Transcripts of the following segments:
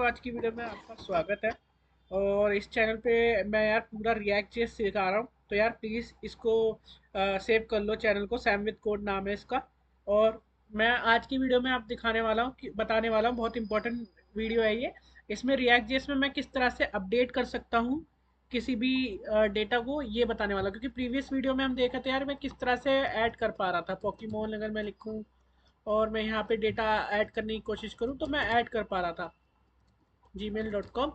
आज की वीडियो में आपका स्वागत है। और इस चैनल पे मैं यार पूरा रिएक्ट जेएस सिखा रहा हूँ, तो यार प्लीज़ इसको सेव कर लो। चैनल को सैम विद कोड नाम है इसका। और मैं आज की वीडियो में आप दिखाने वाला हूँ कि बताने वाला हूँ, बहुत इंपॉर्टेंट वीडियो है ये। इसमें रिएक्ट जेएस में मैं किस तरह से अपडेट कर सकता हूँ किसी भी डेटा को, ये बताने वाला हूँ। क्योंकि प्रीवियस वीडियो में हम देखा था यार मैं किस तरह से ऐड कर पा रहा था पोकेमोन। अगर मैं लिखूँ और मैं यहाँ पे डेटा ऐड करने की कोशिश करूँ तो मैं ऐड कर पा रहा था gmail.com।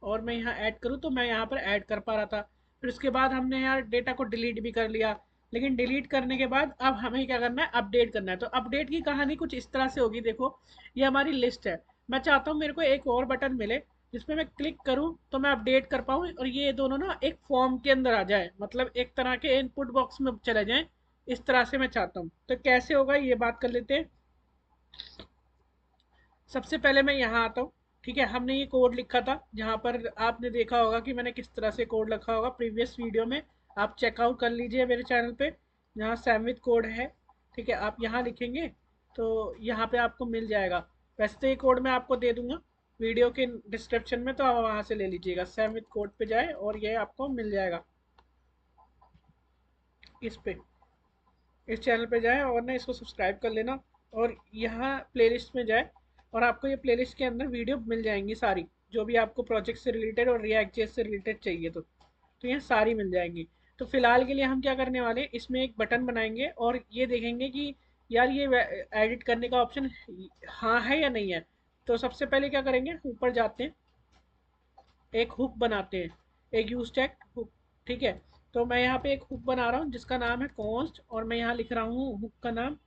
और मैं यहाँ ऐड करूँ तो मैं यहाँ पर ऐड कर पा रहा था। फिर उसके बाद हमने यार डेटा को डिलीट भी कर लिया। लेकिन डिलीट करने के बाद अब हमें क्या करना है, अपडेट करना है। तो अपडेट की कहानी कुछ इस तरह से होगी। देखो, ये हमारी लिस्ट है। मैं चाहता हूँ मेरे को एक और बटन मिले जिसमें मैं क्लिक करूँ तो मैं अपडेट कर पाऊँ और ये दोनों ना एक फॉर्म के अंदर आ जाए, मतलब एक तरह के इनपुट बॉक्स में चले जाएं। इस तरह से मैं चाहता हूँ। तो कैसे होगा ये बात कर लेते हैं। सबसे पहले मैं यहाँ आता हूँ। ठीक है, हमने ये कोड लिखा था, जहाँ पर आपने देखा होगा कि मैंने किस तरह से कोड लिखा होगा प्रीवियस वीडियो में। आप चेकआउट कर लीजिए मेरे चैनल पे, जहाँ सैमविद कोड है। ठीक है, आप यहाँ लिखेंगे तो यहाँ पे आपको मिल जाएगा। वैसे तो ये कोड मैं आपको दे दूंगा वीडियो के डिस्क्रिप्शन में, तो आप वहाँ से ले लीजिएगा। सैमविद कोड पे जाए और ये आपको मिल जाएगा। इस पे इस चैनल पे जाएं और ना इसको सब्सक्राइब कर लेना। और यहाँ प्लेलिस्ट में जाए और आपको ये प्लेलिस्ट के अंदर वीडियो मिल जाएंगी सारी, जो भी आपको प्रोजेक्ट से रिलेटेड और रिएक्ट जेएस से रिलेटेड चाहिए तो यहाँ सारी मिल जाएंगी। तो फिलहाल के लिए हम क्या करने वाले हैं, इसमें एक बटन बनाएंगे और ये देखेंगे कि यार ये एडिट करने का ऑप्शन हाँ है या नहीं है। तो सबसे पहले क्या करेंगे, ऊपर जाते हैं, एक हुक बनाते हैं, एक यूज टैग हुक। ठीक है, तो मैं यहाँ पे एक हुक बना रहा हूँ जिसका नाम है कॉन्स्ट, और मैं यहाँ लिख रहा हूँ हुक का नाम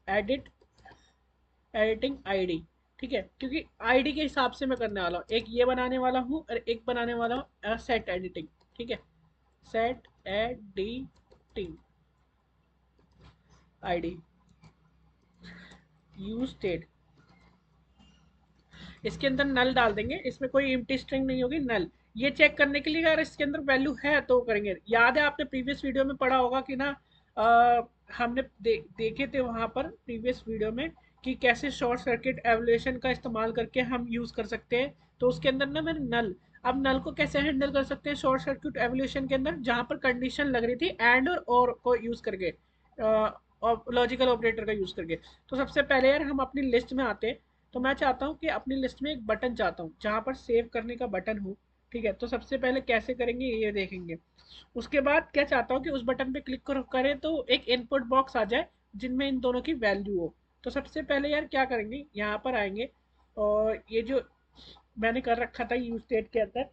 एडिट एडिटिंग आईडी। ठीक है, क्योंकि आईडी के हिसाब से मैं करने वाला हूँ। एक ये बनाने वाला हूँ और एक बनाने वाला हूँ सेट एडिटिंग। ठीक है, set editing ID use state. इसके अंदर नल डाल देंगे, इसमें कोई एम्प्टी स्ट्रिंग नहीं होगी, नल। ये चेक करने के लिए अगर इसके अंदर वैल्यू है तो करेंगे। याद है आपने प्रीवियस वीडियो में पढ़ा होगा कि ना, हमने देखे थे वहां पर प्रीवियस वीडियो में कि कैसे शॉर्ट सर्किट एवल्यूएशन का इस्तेमाल करके हम यूज कर सकते हैं। तो उसके अंदर ना मैंने नल, अब नल को कैसे हैंडल कर सकते हैं शॉर्ट सर्किट एवल्यूएशन के अंदर, जहां पर कंडीशन लग रही थी एंड और को यूज करके, लॉजिकल ऑपरेटर का यूज करके। तो सबसे पहले यार हम अपनी लिस्ट में आते हैं। तो मैं चाहता हूँ कि अपनी लिस्ट में एक बटन चाहता हूँ जहाँ पर सेव करने का बटन हो। ठीक है, तो सबसे पहले कैसे करेंगे ये देखेंगे। उसके बाद क्या चाहता हूँ कि उस बटन पे क्लिक करें तो एक इनपुट बॉक्स आ जाए जिनमें इन दोनों की वैल्यू हो। तो सबसे पहले यार क्या करेंगे, यहाँ पर आएंगे और ये जो मैंने कर रखा था यूज स्टेट के अंदर,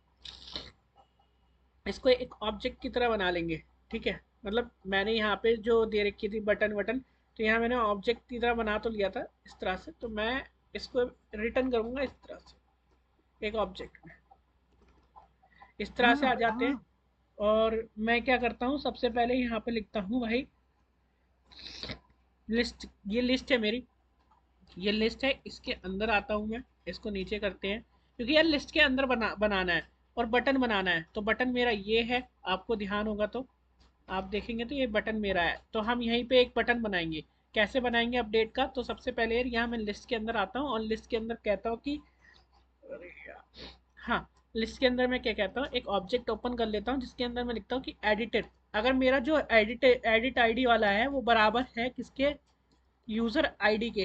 इसको एक ऑब्जेक्ट की तरह बना लेंगे। ठीक है, मतलब मैंने यहाँ पे जो दे रखी थी बटन वटन, तो यहाँ मैंने ऑब्जेक्ट की तरह बना तो लिया था इस तरह से। तो मैं इसको रिटर्न करूँगा इस तरह से एक ऑब्जेक्ट में। इस तरह से आ जाते हैं। और मैं क्या करता हूँ, सबसे पहले यहाँ पे लिखता हूँ भाई लिस्ट। ये लिस्ट है मेरी, ये लिस्ट है, इसके अंदर आता हूँ मैं। इसको नीचे करते हैं क्योंकि यार लिस्ट के अंदर बनाना है और बटन बनाना है। तो बटन मेरा ये है, आपको ध्यान होगा तो आप देखेंगे तो ये बटन मेरा है। तो हम यहीं पे एक बटन बनाएंगे। कैसे बनाएंगे अपडेट का, तो सबसे पहले यार यहाँ मैं लिस्ट के अंदर आता हूँ और लिस्ट के अंदर कहता हूँ कि, अरे यार, हाँ, लिस्ट के अंदर मैं क्या कहता हूँ, एक ऑब्जेक्ट ओपन कर लेता हूँ जिसके अंदर मैं लिखता हूँ कि एडिटेड। अगर मेरा जो एडिट आईडी वाला है वो बराबर है किसके, यूजर आईडी के,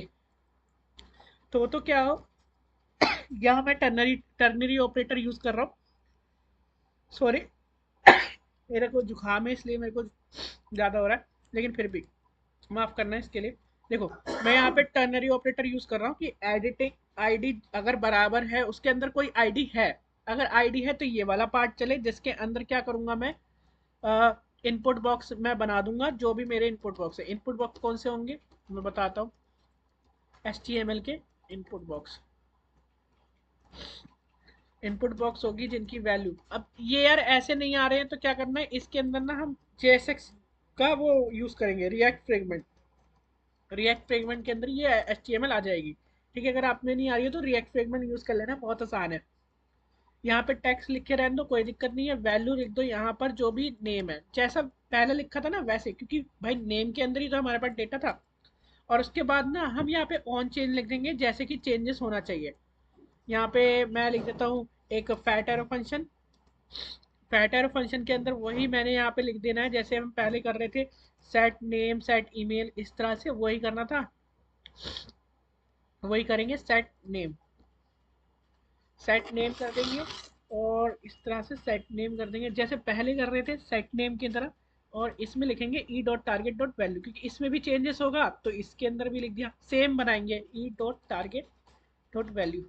तो क्या हो, यहाँ मैं टर्नरी टर्नरी ऑपरेटर यूज कर रहा हूँ। सॉरी, मेरे को जुकाम है इसलिए मेरे को ज़्यादा हो रहा है, लेकिन फिर भी माफ़ करना है इसके लिए। देखो, मैं यहाँ पे टर्नरी ऑपरेटर यूज कर रहा हूँ कि एडिटिंग आईडी अगर बराबर है, उसके अंदर कोई आईडी है। अगर आईडी है तो ये वाला पार्ट चले, जिसके अंदर क्या करूँगा मैं, इनपुट बॉक्स मैं बना दूंगा। जो भी मेरे इनपुट बॉक्स है, इनपुट बॉक्स कौन से होंगे मैं बताता हूँ, HTML के इनपुट बॉक्स, इनपुट बॉक्स होगी जिनकी वैल्यू। अब ये यार ऐसे नहीं आ रहे हैं तो क्या करना है, इसके अंदर ना हम JSX का वो यूज करेंगे, रिएक्ट फ्रेगमेंट। रिएक्ट फ्रेगमेंट के अंदर ये HTML आ जाएगी। ठीक है, अगर आप में नहीं आ रही है तो रिएक्ट फ्रेगमेंट यूज कर लेना, बहुत आसान है। यहाँ पे टेक्स्ट लिख के रहने दो, कोई दिक्कत नहीं है। वैल्यू लिख दो यहाँ पर, जो भी नेम है जैसा पहले लिखा था ना वैसे, क्योंकि भाई नेम के अंदर ही तो हमारे पास डेटा था। और उसके बाद ना हम यहाँ पे ऑन चेंज लिख देंगे, जैसे कि चेंजेस होना चाहिए। यहाँ पे मैं लिख देता हूँ एक fat arrow function. Fat arrow function के अंदर वही मैंने यहाँ पे लिख देना है जैसे हम पहले कर रहे थे, सेट नेम सेट ईमेल, इस तरह से वही करना था, वही करेंगे। सेट नेम कर देंगे और इस तरह से सेट नेम कर देंगे जैसे पहले कर रहे थे सेट नेम की तरह। और इसमें लिखेंगे E dot target dot value, क्योंकि इसमें भी चेंजेस होगा तो इसके अंदर भी लिख दिया, सेम बनाएंगे E dot target dot value.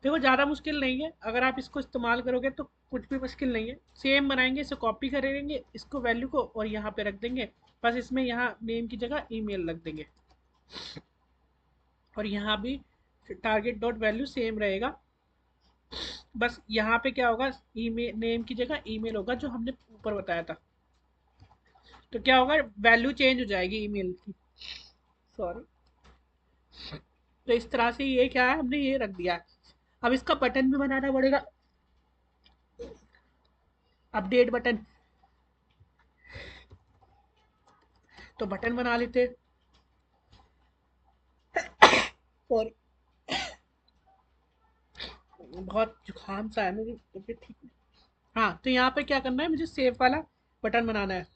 देखो ज़्यादा मुश्किल नहीं है, अगर आप इसको इस्तेमाल करोगे तो कुछ भी मुश्किल नहीं है। सेम बनाएंगे, इसे कॉपी करेंगे इसको वैल्यू को और यहाँ पे रख देंगे। बस इसमें यहाँ नेम की जगह ईमेल रख देंगे और यहाँ भी टारगेट डॉट वैल्यू सेम रहेगा। बस यहाँ पे क्या होगा, ईमेल नेम की जगह ईमेल होगा जो हमने ऊपर बताया था। तो क्या होगा, वैल्यू चेंज हो जाएगी ईमेल की, सॉरी। तो इस तरह से ये क्या है, हमने ये रख दिया है। अब इसका बटन भी बनाना पड़ेगा, अपडेट बटन। तो बटन बना लेते, सॉरी बहुत जुकाम सा है, मेरी तबीयत ठीक नहीं। हाँ, तो यहाँ पे क्या करना है, मुझे सेव वाला बटन बनाना है।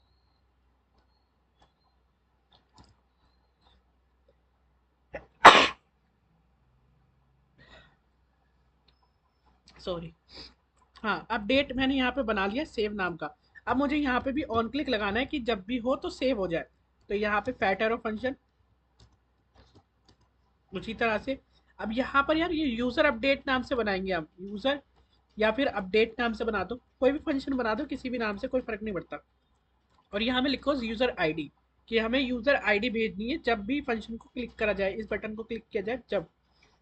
सॉरी। हाँ, अपडेट मैंने यहाँ पे बना लिया सेव नाम का। अब मुझे यहाँ पे भी ऑन क्लिक लगाना है कि जब भी हो तो सेव हो जाए। तो यहाँ पे फैट एरो फंक्शन उसी तरह से। अब यहाँ पर यार ये यूजर अपडेट नाम से बनाएंगे हम, यूजर या फिर अपडेट नाम से बना दो, कोई भी फंक्शन बना दो किसी भी नाम से, कोई फर्क नहीं पड़ता। और यहाँ में लिखो यूजर आईडी, कि हमें यूजर आईडी भेजनी है जब भी फंक्शन को क्लिक करा जाए, इस बटन को क्लिक किया जाए जब।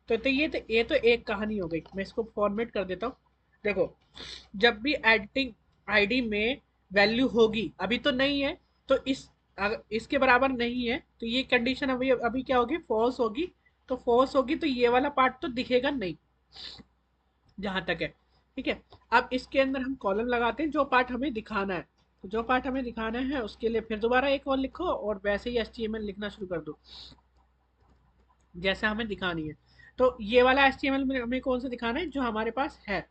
तो ये तो एक कहानी हो गई, मैं इसको फॉर्मेट कर देता हूँ। देखो, जब भी एडिटिंग आईडी में वैल्यू होगी, अभी तो नहीं है, तो इसके बराबर नहीं है तो ये कंडीशन अभी अभी क्या होगी, फॉल्स होगी। तो फॉल्स होगी तो ये वाला पार्ट तो दिखेगा नहीं, जहां तक है। ठीक है। अब इसके अंदर हम कॉलम लगाते हैं जो पार्ट हमें दिखाना है। तो जो पार्ट हमें दिखाना है उसके लिए फिर दोबारा एक और लिखो और वैसे ही HTML लिखना शुरू कर दो जैसे हमें दिखानी है। तो ये वाला HTML में हमें कौन सा दिखाना है, जो हमारे पास है,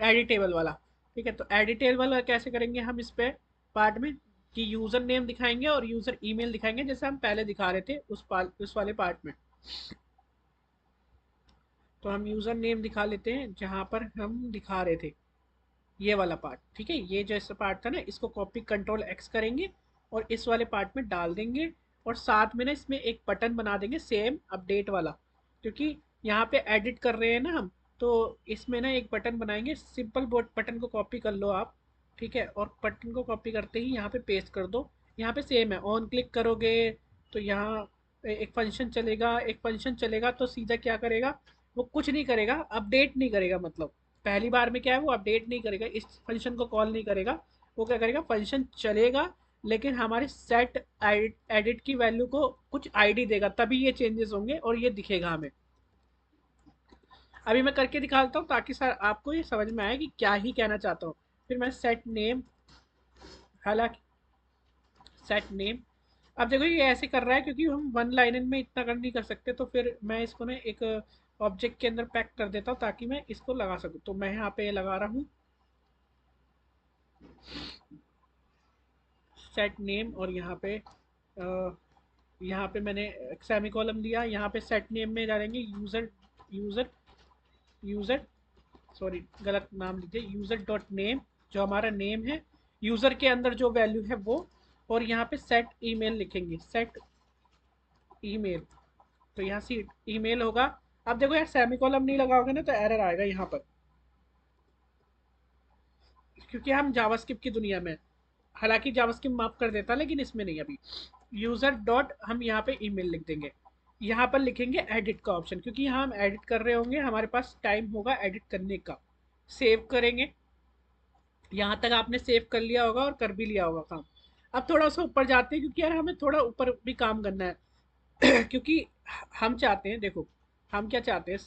एडिटेबल वाला। ठीक है, तो एडिटेबल वाला कैसे करेंगे हम इस पे पार्ट में, कि यूजर नेम दिखाएंगे और यूजर ईमेल दिखाएंगे जैसे हम पहले दिखा रहे थे उस वाले पार्ट में। तो हम यूजर नेम दिखा लेते हैं जहां पर हम दिखा रहे थे, ये वाला पार्ट। ठीक है, ये जो ऐसा पार्ट था ना, इसको कॉपी कंट्रोल X करेंगे और इस वाले पार्ट में डाल देंगे। और साथ में ना इसमें एक बटन बना देंगे सेम अपडेट वाला, क्योंकि यहाँ पे एडिट कर रहे हैं ना हम। तो इसमें ना एक बटन बनाएंगे, सिंपल बटन को कॉपी कर लो आप। ठीक है, और बटन को कॉपी करते ही यहाँ पे पेस्ट कर दो। यहाँ पे सेम है, ऑन क्लिक करोगे तो यहाँ एक फंक्शन चलेगा, एक फंक्शन चलेगा तो सीधा क्या करेगा, वो कुछ नहीं करेगा, अपडेट नहीं करेगा। मतलब पहली बार में क्या है, वो अपडेट नहीं करेगा, इस फंक्शन को कॉल नहीं करेगा। वो क्या करेगा, फंक्शन चलेगा लेकिन हमारे सेट एडिट की वैल्यू को कुछ आईडी देगा, तभी ये चेंजेस होंगे और ये दिखेगा हमें। अभी मैं करके दिखाता हूँ ताकि सर आपको ये समझ में आए कि क्या ही कहना चाहता हूँ। फिर मैं सेट नेम, हालांकि सेट नेम, अब देखो ये ऐसे कर रहा है क्योंकि हम वन लाइनर में इतना कर नहीं कर सकते। तो फिर मैं इसको ना एक ऑब्जेक्ट के अंदर पैक कर देता हूँ ताकि मैं इसको लगा सकूँ। तो मैं यहाँ पे लगा रहा हूँ सेट नेम और यहाँ पे मैंने सेमी कॉलम दिया। यहाँ पे सेट नेम में डालेंगे यूज़र यूज़र यूज़र सॉरी गलत नाम लिख दिया, यूज़र डॉट नेम जो हमारा नेम है, यूज़र के अंदर जो वैल्यू है वो। और यहाँ पे सेट ईमेल लिखेंगे, सेट ईमेल। तो यहाँ से ईमेल होगा। अब देखो यार, सेमी कॉलम नहीं लगाओगे ना तो एरर आएगा यहाँ पर, क्योंकि हम जावास्क्रिप्ट की दुनिया में हैं। हालांकि जावास्क्रिप्ट माफ कर देता लेकिन इसमें नहीं। अभी यूजर डॉट हम यहाँ पे ईमेल लिख देंगे। यहाँ पर लिखेंगे एडिट का ऑप्शन, क्योंकि यहाँ हम एडिट कर रहे होंगे, हमारे पास टाइम होगा एडिट करने का। सेव करेंगे, यहाँ तक आपने सेव कर लिया होगा और कर भी लिया होगा काम। अब थोड़ा सा ऊपर जाते हैं क्योंकि यार हमें थोड़ा ऊपर भी काम करना है। क्योंकि हम चाहते हैं, देखो हम क्या चाहते हैं,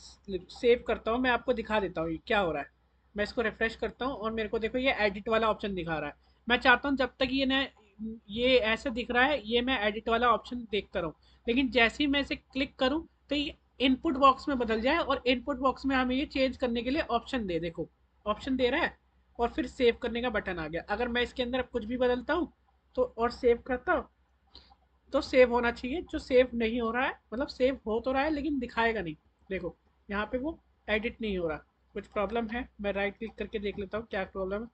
सेव करता हूँ मैं, आपको दिखा देता हूँ ये क्या हो रहा है। मैं इसको रिफ्रेश करता हूँ और मेरे को देखो ये एडिट वाला ऑप्शन दिखा रहा है। मैं चाहता हूँ जब तक ये ना, ये ऐसे दिख रहा है, ये मैं एडिट वाला ऑप्शन देखता रहूँ। लेकिन जैसे ही मैं इसे क्लिक करूँ तो ये इनपुट बॉक्स में बदल जाए और इनपुट बॉक्स में हमें ये चेंज करने के लिए ऑप्शन दे। देखो ऑप्शन दे रहा है और फिर सेव करने का बटन आ गया। अगर मैं इसके अंदर कुछ भी बदलता हूँ तो और सेव करता हूँ तो सेव होना चाहिए। जो सेव नहीं हो रहा है, मतलब सेव हो तो रहा है लेकिन दिखाएगा नहीं। देखो यहाँ पे वो एडिट नहीं हो रहा, कुछ प्रॉब्लम है। मैं राइट क्लिक करके देख लेता हूँ क्या प्रॉब्लम है।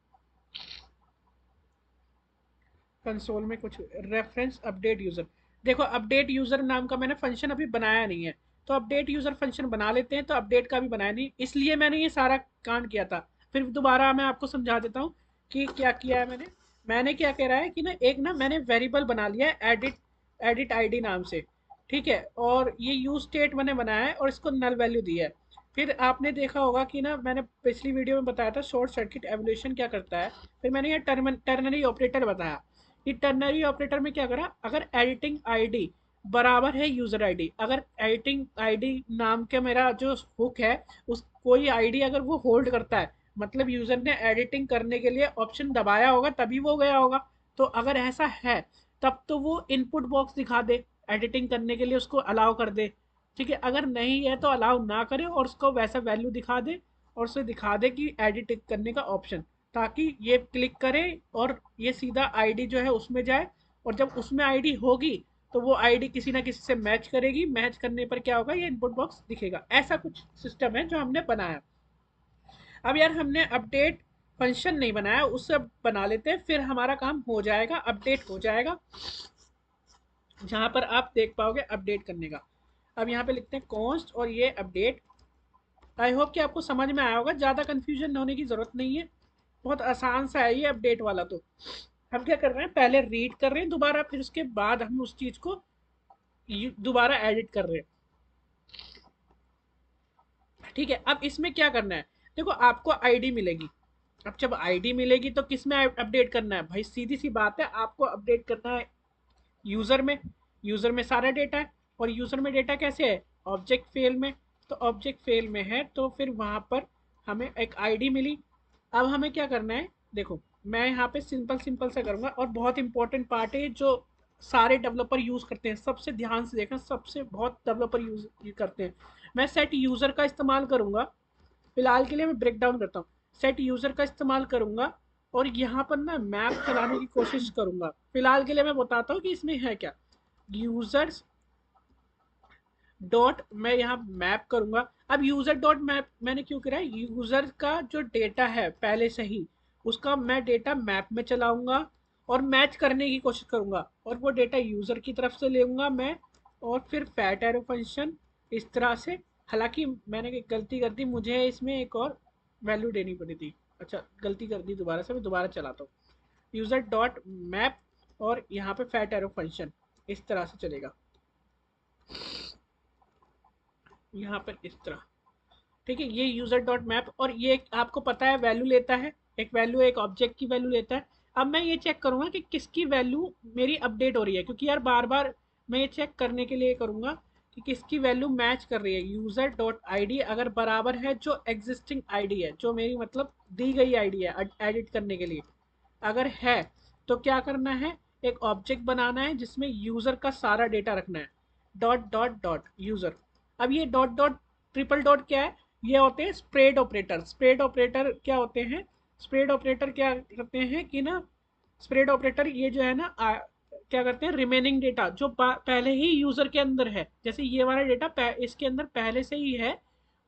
कंसोल में कुछ रेफरेंस अपडेट यूज़र, देखो अपडेट यूज़र नाम का मैंने फंक्शन अभी बनाया नहीं है, तो अपडेट यूज़र फंक्शन बना लेते हैं। तो अपडेट का भी बनाया नहीं, इसलिए मैंने ये सारा कांड किया था। फिर दोबारा मैं आपको समझा देता हूँ कि क्या किया है मैंने। मैंने क्या कह रहा है कि ना, एक ना मैंने वेरिएबल बना लिया है एडिट, एडिट आईडी नाम से, ठीक है। और ये यूज स्टेट मैंने बनाया है और इसको नल वैल्यू दी है। फिर आपने देखा होगा कि ना, मैंने पिछली वीडियो में बताया था शॉर्ट सर्किट एवोल्यूशन क्या करता है। फिर मैंने ये टर्नरी ऑपरेटर बताया। ये टर्नरी ऑपरेटर में क्या करा, अगर एडिटिंग आईडी बराबर है यूजर आईडी, अगर एडिटिंग आईडी नाम के मेरा जो हुक है, उस कोई आईडी अगर वो होल्ड करता है, मतलब यूजर ने एडिटिंग करने के लिए ऑप्शन दबाया होगा तभी वो गया होगा। तो अगर ऐसा है तब तो वो इनपुट बॉक्स दिखा दे, एडिटिंग करने के लिए उसको अलाउ कर दे, ठीक है। अगर नहीं है तो अलाउ ना करे और उसको वैसा वैल्यू दिखा दे और उसे दिखा दे कि एडिट करने का ऑप्शन, ताकि ये क्लिक करे और ये सीधा आईडी जो है उसमें जाए। और जब उसमें आईडी होगी तो वो आईडी किसी ना किसी से मैच करेगी, मैच करने पर क्या होगा, ये इनपुट बॉक्स दिखेगा। ऐसा कुछ सिस्टम है जो हमने बनाया। अब यार हमने अपडेट फंक्शन नहीं बनाया, उससे बना लेते हैं, फिर हमारा काम हो जाएगा, अपडेट हो जाएगा, जहां पर आप देख पाओगे अपडेट करने का। अब यहाँ पे लिखते हैं कॉन्स्ट और ये अपडेट। आई होप कि आपको समझ में आया होगा, ज़्यादा कन्फ्यूजन होने की ज़रूरत नहीं है, बहुत आसान सा है ये अपडेट वाला। तो हम क्या कर रहे हैं, पहले रीड कर रहे हैं दोबारा, फिर उसके बाद हम उस चीज़ को दोबारा एडिट कर रहे हैं, ठीक है। अब इसमें क्या करना है, देखो आपको आईडी मिलेगी। अब जब आईडी मिलेगी तो किस में अपडेट करना है भाई, सीधी सी बात है, आपको अपडेट करना है यूज़र में। यूज़र में सारा डेटा है, और यूज़र में डेटा कैसे है, ऑब्जेक्ट फेल में। तो ऑब्जेक्ट फेल में है तो फिर वहाँ पर हमें एक आईडी मिली। अब हमें क्या करना है, देखो मैं यहाँ पे सिंपल सिंपल सा करूँगा, और बहुत इंपॉर्टेंट पार्ट है जो सारे डेवलपर यूज़ करते हैं, सबसे ध्यान से देखना, सबसे बहुत डेवलपर यूज़ करते हैं। मैं सेट यूज़र का इस्तेमाल करूँगा, फिलहाल के लिए मैं ब्रेक डाउन करता हूँ। सेट यूज़र का इस्तेमाल करूँगा और यहाँ पर ना मैप चलाने की कोशिश करूँगा। फिलहाल के लिए मैं बताता हूँ कि इसमें है क्या। यूजर्स डॉट, मैं यहाँ मैप करूँगा। अब यूज़र डॉट मैप मैंने क्यों करा है, यूज़र का जो डेटा है पहले से ही, उसका मैं डेटा मैप में चलाऊँगा और मैच करने की कोशिश करूँगा, और वो डेटा यूज़र की तरफ से लेऊँगा मैं। और फिर फैट एरो फंक्शन इस तरह से। हालांकि मैंने एक गलती कर दी, मुझे इसमें एक और वैल्यू देनी पड़ी थी। अच्छा गलती कर दी, दोबारा से मैं दोबारा चलाता हूँ। यूज़र डॉट मैप और यहाँ पे फैट एरो फंक्शन इस तरह से चलेगा, यहाँ पर इस तरह, ठीक है। ये यूजर डॉट मैप, और ये आपको पता है वैल्यू लेता है, एक वैल्यू एक ऑब्जेक्ट की वैल्यू लेता है। अब मैं ये चेक करूंगा कि किसकी वैल्यू मेरी अपडेट हो रही है, क्योंकि यार बार बार मैं ये चेक करने के लिए करूंगा कि किसकी वैल्यू मैच कर रही है। यूजर डॉट आईडी अगर बराबर है जो एग्जिस्टिंग आईडी है, जो मेरी मतलब दी गई आईडी है एडिट करने के लिए, अगर है तो क्या करना है, एक ऑब्जेक्ट बनाना है जिसमें यूजर का सारा डेटा रखना है, डॉट डॉट डॉट यूजर। अब ये डॉट डॉट ट्रिपल डॉट क्या है, ये होते हैं स्प्रेड ऑपरेटर। स्प्रेड ऑपरेटर क्या होते हैं, स्प्रेड ऑपरेटर क्या करते हैं कि ना, स्प्रेड ऑपरेटर ये जो है ना क्या करते हैं, रिमेनिंग डेटा जो पहले ही यूजर के अंदर है, जैसे ये वाला डेटा इसके अंदर पहले से ही है,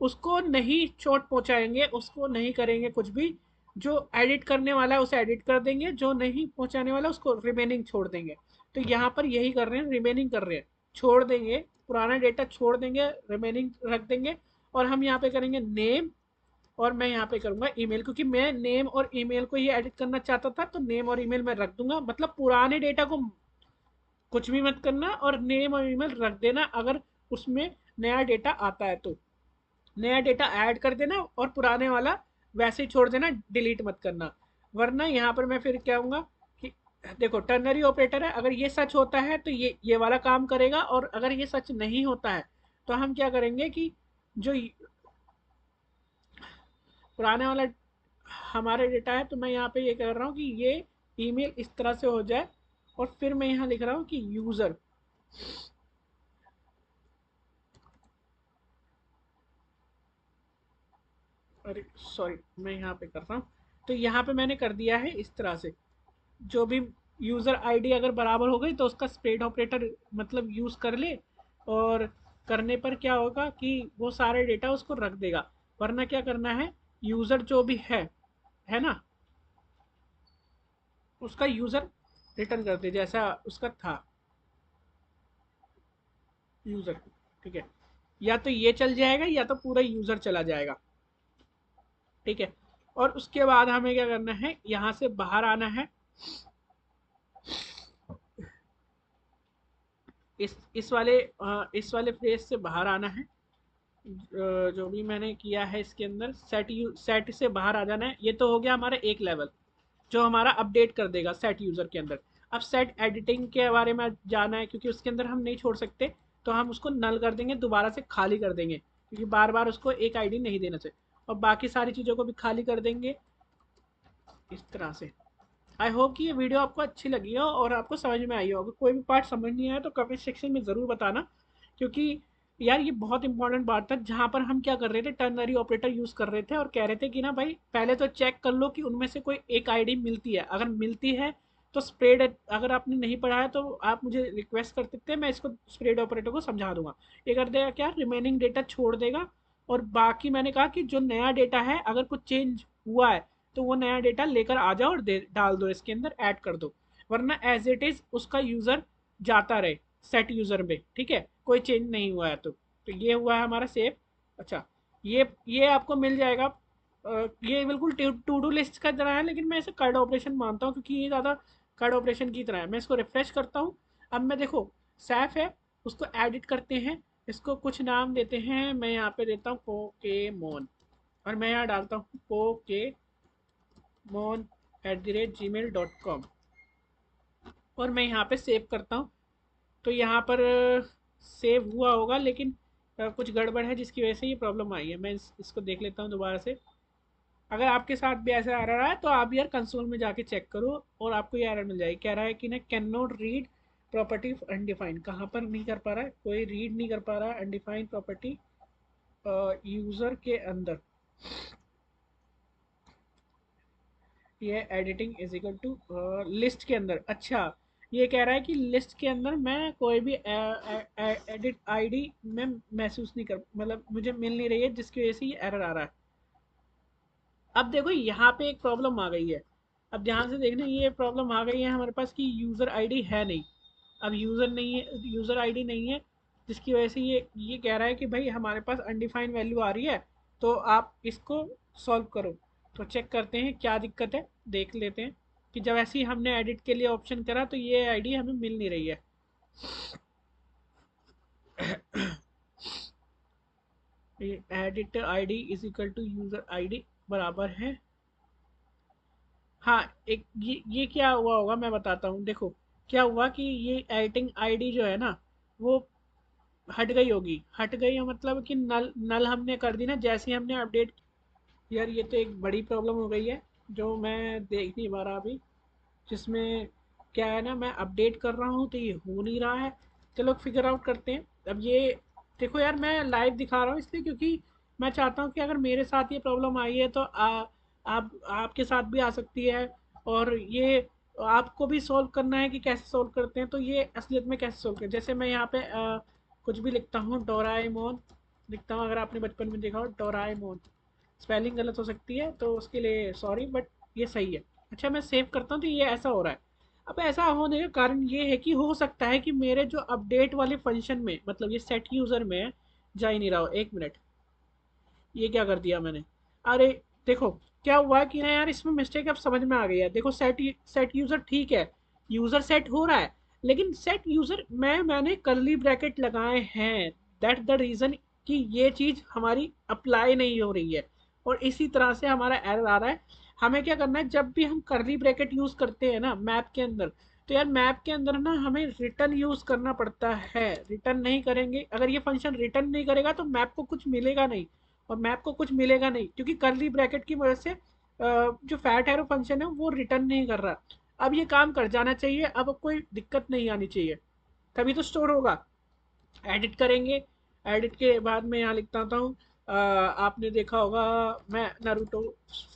उसको नहीं चोट पहुंचाएंगे, उसको नहीं करेंगे कुछ भी। जो एडिट करने वाला है उसे एडिट कर देंगे, जो नहीं पहुंचाने वाला उसको रिमेनिंग छोड़ देंगे। तो यहाँ पर यही कर रहे हैं, रिमेनिंग कर रहे हैं, छोड़ देंगे पुराना डेटा, छोड़ देंगे, रिमेनिंग रख देंगे। और हम यहाँ पे करेंगे नेम, और मैं यहाँ पे करूँगा ईमेल, क्योंकि मैं नेम और ईमेल को ही एडिट करना चाहता था, तो नेम और ईमेल मैं रख दूंगा। मतलब पुराने डेटा को कुछ भी मत करना और नेम और ईमेल रख देना, अगर उसमें नया डेटा आता है तो नया डेटा ऐड कर देना, और पुराने वाला वैसे ही छोड़ देना, डिलीट मत करना। वरना यहाँ पर मैं फिर क्या कहूँगा कि देखो टर्नरी ऑपरेटर है, अगर ये सच होता है तो ये वाला काम करेगा, और अगर ये सच नहीं होता है तो हम क्या करेंगे कि जो पुराने वाला हमारे डेटा है, तो मैं यहाँ पे ये कर रहा हूँ कि ये ईमेल इस तरह से हो जाए। और फिर मैं यहाँ लिख रहा हूँ कि यूज़र अरे सॉरी, मैं यहाँ पे कर रहा हूँ। तो यहाँ पे मैंने कर दिया है इस तरह से, जो भी यूज़र आईडी अगर बराबर हो गई तो उसका स्प्रेड ऑपरेटर मतलब यूज़ कर ले, और करने पर क्या होगा कि वो सारे डेटा उसको रख देगा। वरना क्या करना है, यूज़र जो भी है ना, उसका यूज़र रिटर्न कर दे जैसा उसका था यूज़र। ठीक है, या तो ये चल जाएगा या तो पूरा यूज़र चला जाएगा। ठीक है, और उसके बाद हमें क्या करना है, यहाँ से बाहर आना है। इस वाले फ्रेज से बाहर आना है। जो भी मैंने किया है इसके अंदर सेट से बाहर आ जाना है। ये तो हो गया हमारा एक लेवल, जो हमारा अपडेट कर देगा सेट यूज़र के अंदर। अब सेट एडिटिंग के बारे में जाना है, क्योंकि उसके अंदर हम नहीं छोड़ सकते, तो हम उसको नल कर देंगे, दोबारा से खाली कर देंगे, क्योंकि बार बार उसको एक आईडी नहीं देना चाहिए। और बाकी सारी चीज़ों को भी खाली कर देंगे इस तरह से। आई होप कि ये वीडियो आपको अच्छी लगी हो और आपको समझ में आई होगी। कोई भी पार्ट समझ नहीं आया तो कमेंट सेक्शन में ज़रूर बताना, क्योंकि यार ये बहुत इंपॉर्टेंट बात था, जहाँ पर हम क्या कर रहे थे, टर्नरी ऑपरेटर यूज़ कर रहे थे और कह रहे थे कि ना भाई पहले तो चेक कर लो कि उनमें से कोई एक आईडी मिलती है। अगर मिलती है तो स्प्रेड, अगर आपने नहीं पढ़ा है तो आप मुझे रिक्वेस्ट कर सकते हैं, मैं इसको स्प्रेड ऑपरेटर को समझा दूंगा। ये कर देगा क्या, रिमेनिंग डेटा छोड़ देगा। और बाकी मैंने कहा कि जो नया डेटा है अगर कुछ चेंज हुआ है तो वो नया डेटा लेकर आ जाओ और डाल दो इसके अंदर, ऐड कर दो। वरना एज इट इज उसका यूजर जाता रहे सेट यूजर में। ठीक है, कोई चेंज नहीं हुआ है तो ये हुआ है हमारा सेव। अच्छा, ये आपको मिल जाएगा। ये बिल्कुल टू डू लिस्ट का तरह है, लेकिन मैं इसे कार्ड ऑपरेशन मानता हूँ, क्योंकि ये ज़्यादा कार्ड ऑपरेशन की तरह है। मैं इसको रिफ्रेश करता हूँ। अब मैं देखो सैफ है, उसको एडिट करते हैं, इसको कुछ नाम देते हैं। मैं यहाँ पे देता हूँ पोकेमोन, और मैं यहाँ डालता हूँ pokemon@gmail.com, और मैं यहाँ पे सेव करता हूँ। तो यहाँ पर सेव हुआ होगा, लेकिन कुछ गड़बड़ है जिसकी वजह से ये प्रॉब्लम आई है। मैं इसको देख लेता हूँ दोबारा से। अगर आपके साथ भी ऐसा आ रहा है तो आप यार कंसोल में जाके चेक करो और आपको ये एरर मिल जाएगी। कह रहा है कि ना can not read property undefined. कहाँ पर नहीं कर पा रहा है, कोई रीड नहीं कर पा रहा है अनडिफाइंड प्रॉपर्टी यूज़र के अंदर। ये editing is equal to list के अंदर। अच्छा, ये कह रहा है कि लिस्ट के अंदर मैं कोई भी एडिट आईडी में महसूस नहीं कर, मतलब मुझे मिल नहीं रही है, जिसकी वजह से ये एरर आ रहा है। अब देखो यहाँ पे एक प्रॉब्लम आ गई है। अब ध्यान से देखना, ये प्रॉब्लम आ गई है हमारे पास कि यूज़र आईडी है नहीं। अब यूज़र नहीं है, यूज़र आईडी नहीं है, जिसकी वजह से ये कह रहा है कि भाई हमारे पास अनडिफाइंड वैल्यू आ रही है, तो आप इसको सॉल्व करो। तो चेक करते हैं क्या दिक्कत है, देख लेते हैं कि जब ऐसे ही हमने एडिट के लिए ऑप्शन करा तो ये आईडी हमें मिल नहीं रही है। Edit ID is equal to user ID बराबर है। हाँ, एक ये क्या हुआ होगा मैं बताता हूँ। देखो क्या हुआ कि ये एडिटिंग आईडी जो है ना, वो हट गई होगी। हट गई है मतलब कि नल नल हमने कर दी ना जैसे ही हमने अपडेट। यार ये तो एक बड़ी प्रॉब्लम हो गई है, जो मैं देख नहीं पा रहा अभी, जिसमें क्या है ना, मैं अपडेट कर रहा हूँ तो ये हो नहीं रहा है। चलो फिगर आउट करते हैं। अब ये देखो यार, मैं लाइव दिखा रहा हूँ इसलिए क्योंकि मैं चाहता हूँ कि अगर मेरे साथ ये प्रॉब्लम आई है तो आप आपके साथ भी आ सकती है। और ये आपको भी सॉल्व करना है कि कैसे सॉल्व करते हैं, तो ये असलियत में कैसे सॉल्व करें। जैसे मैं यहाँ पे कुछ भी लिखता हूँ, डोराएमोन लिखता हूँ। अगर आपने बचपन में देखा हो डोराएमोन, स्पेलिंग गलत हो सकती है तो उसके लिए सॉरी, बट ये सही है। अच्छा, मैं सेव करता हूँ तो ये ऐसा हो रहा है। अब ऐसा होने का कारण ये है कि हो सकता है कि मेरे जो अपडेट वाले फंक्शन में, मतलब ये सेट यूज़र में जा ही नहीं रहा हो। एक मिनट, ये क्या कर दिया मैंने। अरे देखो क्या हुआ कि ना यार, इसमें मिस्टेक अब समझ में आ गई है। देखो सेट यूज़र ठीक है, यूज़र सेट हो रहा है, लेकिन सेट यूज़र में मैंने कर्ली ब्रैकेट लगाए हैं। दैट द रीज़न कि ये चीज़ हमारी अप्लाई नहीं हो रही है, और इसी तरह से हमारा एरर आ रहा है। हमें क्या करना है, जब भी हम कर्ली ब्रैकेट यूज़ करते हैं ना मैप के अंदर, तो यार मैप के अंदर ना हमें रिटर्न यूज़ करना पड़ता है। रिटर्न नहीं करेंगे, अगर ये फंक्शन रिटर्न नहीं करेगा तो मैप को कुछ मिलेगा नहीं, और मैप को कुछ मिलेगा नहीं, क्योंकि कर्ली ब्रैकेट की वजह से जो फैट एरो फंक्शन है वो रिटर्न नहीं कर रहा। अब ये काम कर जाना चाहिए, अब कोई दिक्कत नहीं आनी चाहिए, तभी तो स्टोर होगा। एडिट करेंगे, एडिट के बाद मैं यहाँ लिखता हूँ आपने देखा होगा, मैं नारुतो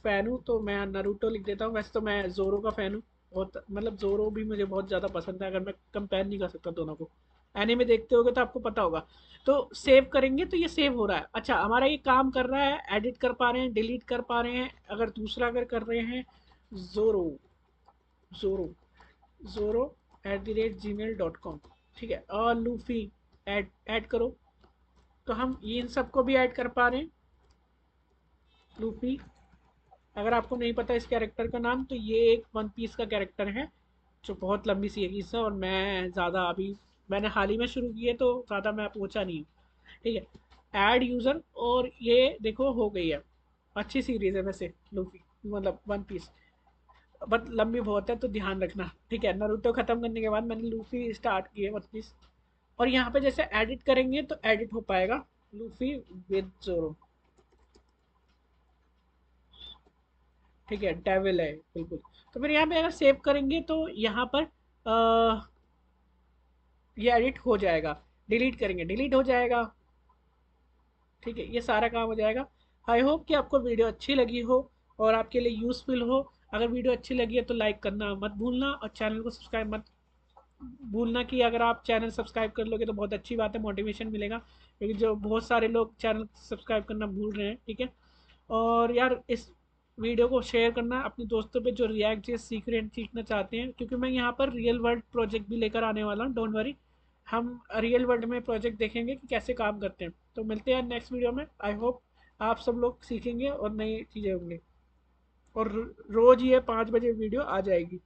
फैन हूँ तो मैं नारुतो लिख देता हूँ। वैसे तो मैं जोरो का फैन हूँ, बहुत मतलब जोरो भी मुझे बहुत ज़्यादा पसंद है। अगर मैं कंपेयर नहीं कर सकता दोनों को, एनीमे देखते होगे तो आपको पता होगा। तो सेव करेंगे तो ये सेव हो रहा है। अच्छा, हमारा ये काम कर रहा है, एडिट कर पा रहे हैं, डिलीट कर पा रहे हैं। अगर दूसरा अगर कर रहे हैं, जोरो जोरो जोरो @gmail.com, ठीक है। और लूफी ऐड ऐड करो, तो हम ये इन सबको भी ऐड कर पा रहे हैं। लूफी, अगर आपको नहीं पता इस कैरेक्टर का नाम, तो ये एक वन पीस का कैरेक्टर है जो बहुत लंबी सीरीज है, और मैं ज़्यादा अभी मैंने हाल ही में शुरू की है तो ज़्यादा मैं पहुंचा नहीं हूँ, ठीक है। ऐड यूज़र, और ये देखो हो गई है। अच्छी सीरीज है वैसे लूफी, मतलब वन पीस, बट लंबी बहुत है तो ध्यान रखना, ठीक है। नारुतो खत्म करने के बाद मैंने लूफी स्टार्ट की है वन पीस। और यहाँ पे जैसे एडिट करेंगे तो एडिट हो पाएगा लूफी विद जोरो, ठीक है। डेविल है बिल्कुल। तो फिर यहाँ पे अगर सेव करेंगे तो यहाँ पर ये एडिट हो जाएगा। डिलीट करेंगे, डिलीट हो जाएगा, ठीक है। ये सारा काम हो जाएगा। आई होप कि आपको वीडियो अच्छी लगी हो और आपके लिए यूज़फुल हो। अगर वीडियो अच्छी लगी है तो लाइक करना मत भूलना, और चैनल को सब्सक्राइब मत भूलना। कि अगर आप चैनल सब्सक्राइब कर लोगे तो बहुत अच्छी बात है, मोटिवेशन मिलेगा, क्योंकि जो बहुत सारे लोग चैनल सब्सक्राइब करना भूल रहे हैं, ठीक है। और यार इस वीडियो को शेयर करना अपने दोस्तों पे जो रिएक्ट जे सीख रहे हैं, सीखना चाहते हैं, क्योंकि मैं यहाँ पर रियल वर्ल्ड प्रोजेक्ट भी लेकर आने वाला हूँ। डोंट वरी, हम रियल वर्ल्ड में प्रोजेक्ट देखेंगे कि कैसे काम करते हैं। तो मिलते हैं नेक्स्ट वीडियो में। आई होप आप सब लोग सीखेंगे और नई चीज़ें होंगी। और रोज़ ये 5 बजे वीडियो आ जाएगी।